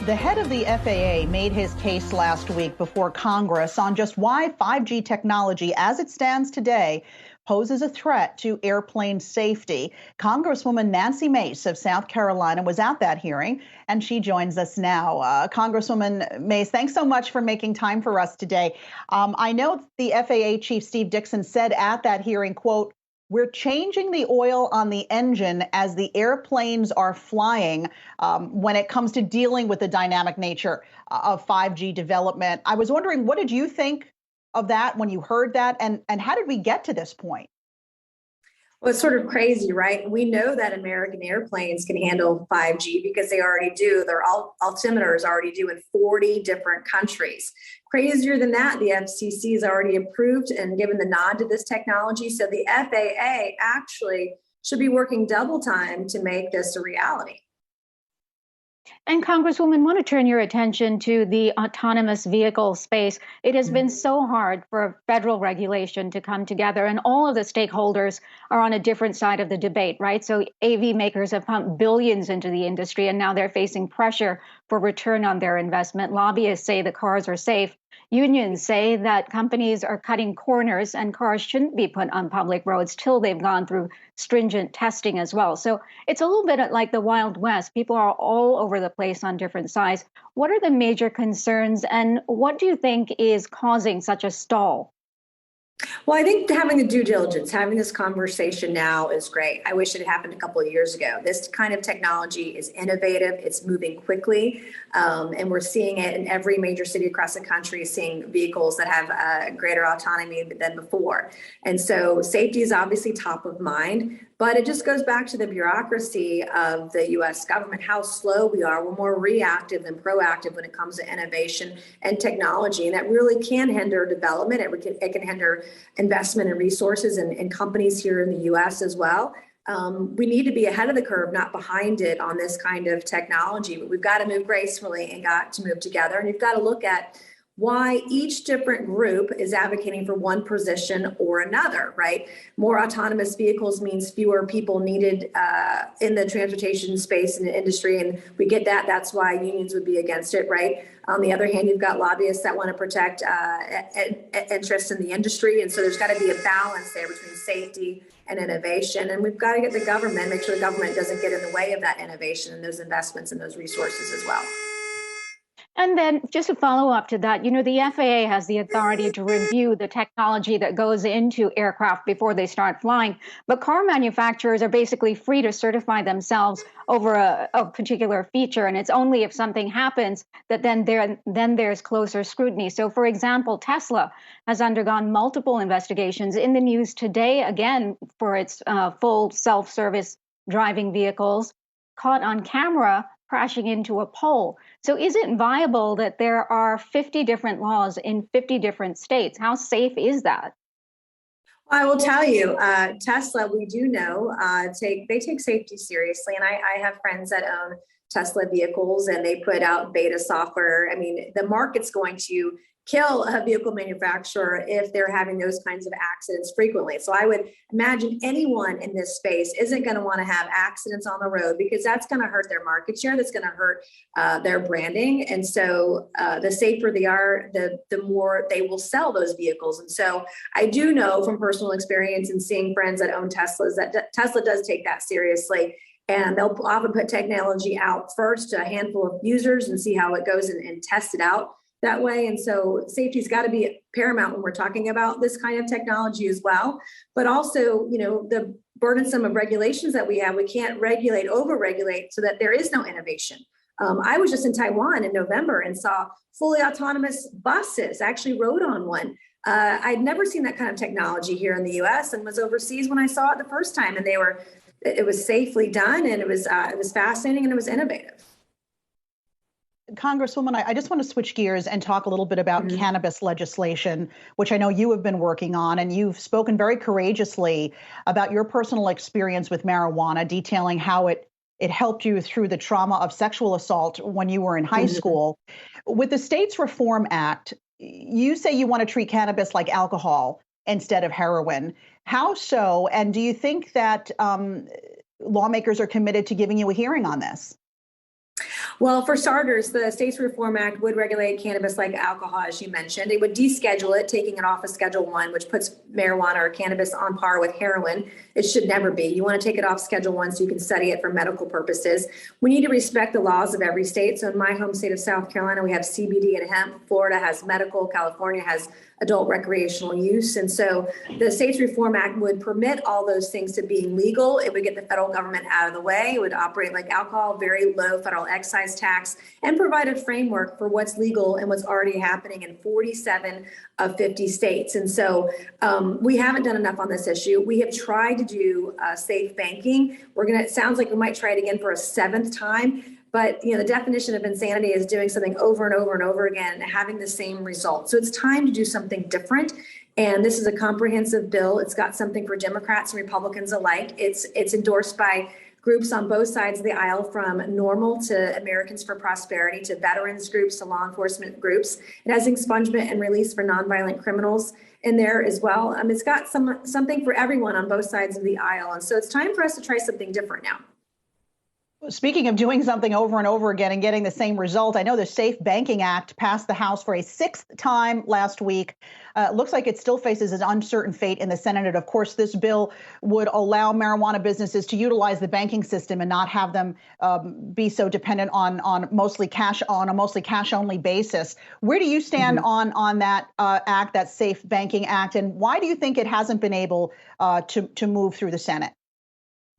The head of the FAA made his case last week before Congress on just why 5G technology, as it stands today, poses a threat to airplane safety. Congresswoman Nancy Mace of South Carolina was at that hearing, and she joins us now. Congresswoman Mace, thanks so much for making time for us today. I know the FAA Chief Steve Dickson said at that hearing, quote, "We're changing the oil on the engine as the airplanes are flying when it comes to dealing with the dynamic nature of 5G development." I was wondering, what did you think of that when you heard that? And how did we get to this point? Well, it's sort of crazy, right? We know that American airplanes can handle 5G because they already do. Their altimeters already do in 40 different countries. Crazier than that, the FCC has already approved and given the nod to this technology. So the FAA actually should be working double time to make this a reality. And Congresswoman, I want to turn your attention to the autonomous vehicle space. It has been so hard for federal regulation to come together, and all of the stakeholders are on a different side of the debate, right? So AV makers have pumped billions into the industry, and now they're facing pressure for return on their investment. Lobbyists say the cars are safe. Unions say that companies are cutting corners and cars shouldn't be put on public roads till they've gone through stringent testing as well. So it's a little bit like the Wild West. People are all over the place on different sides. What are the major concerns, and what do you think is causing such a stall? Well, I think having the due diligence, having this conversation now is great. I wish it had happened a couple of years ago. This kind of technology is innovative. It's moving quickly. And we're seeing it in every major city across the country, seeing vehicles that have greater autonomy than before. And so safety is obviously top of mind. But it just goes back to the bureaucracy of the U.S. government, how slow we are. We're more reactive than proactive when it comes to innovation and technology. And that really can hinder development. It can hinder investment and resources in companies here in the U.S. as well. We need to be ahead of the curve, not behind it on this kind of technology. But we've got to move gracefully and got to move together. And you've got to look at why each different group is advocating for one position or another, right? More autonomous vehicles means fewer people needed in the transportation space and the industry, and we get that. That's why unions would be against it, right? On the other hand, you've got lobbyists that want to protect interests in the industry, and so there's got to be a balance there between safety and innovation, and we've got to get the government, make sure the government doesn't get in the way of that innovation and those investments and those resources as well. And then just to follow up to that, the FAA has the authority to review the technology that goes into aircraft before they start flying. But car manufacturers are basically free to certify themselves over a particular feature. And it's only if something happens that then there's closer scrutiny. So, for example, Tesla has undergone multiple investigations in the news today, again, for its full self-service driving vehicles, caught on camera crashing into a pole. So is it viable that there are 50 different laws in 50 different states? How safe is that? I will tell you, Tesla, we do know, they take safety seriously. And I have friends that own Tesla vehicles and they put out beta software. I mean, the market's going to kill a vehicle manufacturer if they're having those kinds of accidents frequently. So I would imagine anyone in this space isn't going to want to have accidents on the road because that's going to hurt their market share. That's going to hurt their branding. And so the safer they are, the more they will sell those vehicles. And so I do know from personal experience and seeing friends that own Teslas that Tesla does take that seriously. And they'll often put technology out first to a handful of users and see how it goes and test it out that way. And so safety's got to be paramount when we're talking about this kind of technology as well. But also, the burdensome of regulations that we have, we can't regulate, over-regulate so that there is no innovation. I was just in Taiwan in November and saw fully autonomous buses. I actually rode on one. I'd never seen that kind of technology here in the US and was overseas when I saw it the first time. And it was safely done, and it was fascinating, and it was innovative. Congresswoman, I just want to switch gears and talk a little bit about cannabis legislation, which I know you have been working on, and you've spoken very courageously about your personal experience with marijuana, detailing how it helped you through the trauma of sexual assault when you were in high school. With the States Reform Act, you say you want to treat cannabis like alcohol instead of heroin. How so? And do you think that lawmakers are committed to giving you a hearing on this? Well, for starters, the States Reform Act would regulate cannabis like alcohol, as you mentioned. It would deschedule it, taking it off of Schedule 1, which puts marijuana or cannabis on par with heroin. It should never be. You want to take it off Schedule 1 so you can study it for medical purposes. We need to respect the laws of every state. So in my home state of South Carolina, we have CBD and hemp. Florida has medical. California has adult recreational use. And so the States Reform Act would permit all those things to being legal. It would get the federal government out of the way. It would operate like alcohol, very low federal excise tax, and provide a framework for what's legal and what's already happening in 47 of 50 states. And so we haven't done enough on this issue. We have tried to do safe banking. It sounds like we might try it again for a seventh time. But the definition of insanity is doing something over and over and over again and having the same result. So it's time to do something different. And this is a comprehensive bill. It's got something for Democrats and Republicans alike. It's endorsed by groups on both sides of the aisle, from NORML to Americans for Prosperity to veterans groups to law enforcement groups. It has expungement and release for nonviolent criminals in there as well. It's got something for everyone on both sides of the aisle. And so it's time for us to try something different now. Speaking of doing something over and over again and getting the same result, I know the Safe Banking Act passed the House for a sixth time last week. Looks like it still faces an uncertain fate in the Senate. And of course, this bill would allow marijuana businesses to utilize the banking system and not have them be so dependent on a mostly cash only basis. Where do you stand on that act, that Safe Banking Act, and why do you think it hasn't been able to move through the Senate?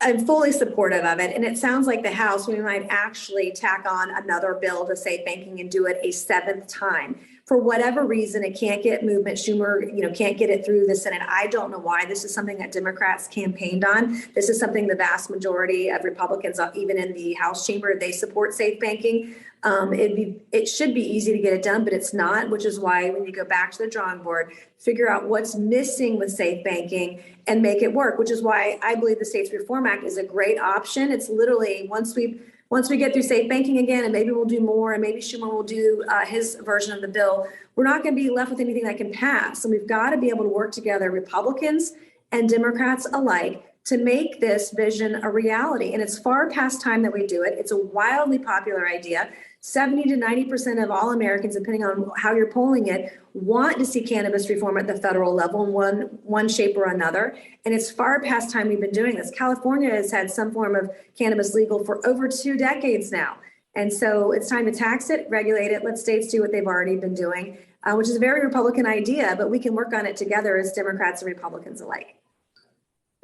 I'm fully supportive of it. And it sounds like the House, we might actually tack on another bill to safe banking and do it a seventh time. For whatever reason, it can't get movement. Schumer, can't get it through the Senate. I don't know why. This is something that Democrats campaigned on. This is something the vast majority of Republicans, even in the House chamber, they support safe banking. It should be easy to get it done, but it's not, which is why we need to go back to the drawing board, figure out what's missing with safe banking and make it work, which is why I believe the States Reform Act is a great option. It's literally once we get through safe banking again, and maybe we'll do more, and maybe Schumer will do his version of the bill, we're not going to be left with anything that can pass. And we've got to be able to work together, Republicans and Democrats alike, to make this vision a reality. And it's far past time that we do it. It's a wildly popular idea. 70 to 90% of all Americans, depending on how you're polling it, want to see cannabis reform at the federal level in one shape or another. And it's far past time we've been doing this. California has had some form of cannabis legal for over 2 decades now. And so it's time to tax it, regulate it, let states do what they've already been doing, which is a very Republican idea, but we can work on it together as Democrats and Republicans alike.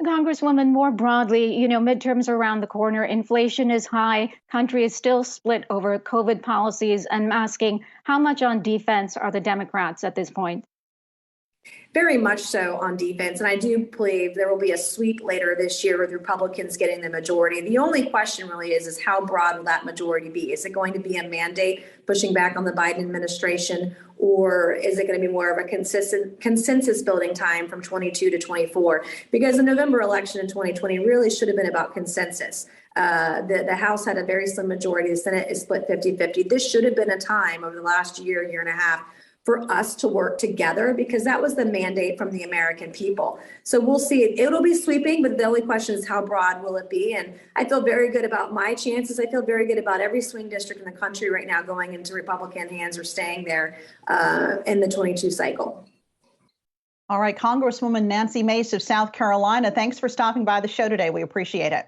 Congresswoman, more broadly, midterms are around the corner. Inflation is high. Country is still split over COVID policies and masking. How much on defense are the Democrats at this point? Very much so on defense. And I do believe there will be a sweep later this year with Republicans getting the majority. The only question really is how broad will that majority be? Is it going to be a mandate pushing back on the Biden administration, or is it going to be more of a consensus building time from 22 to 24? Because the November election in 2020 really should have been about consensus. The House had a very slim majority. The Senate is split 50-50. This should have been a time over the last year and a half for us to work together, because that was the mandate from the American people. So we'll see. It'll be sweeping, but the only question is how broad will it be? And I feel very good about my chances. I feel very good about every swing district in the country right now going into Republican hands or staying there in the 22 cycle. All right, Congresswoman Nancy Mace of South Carolina, thanks for stopping by the show today. We appreciate it.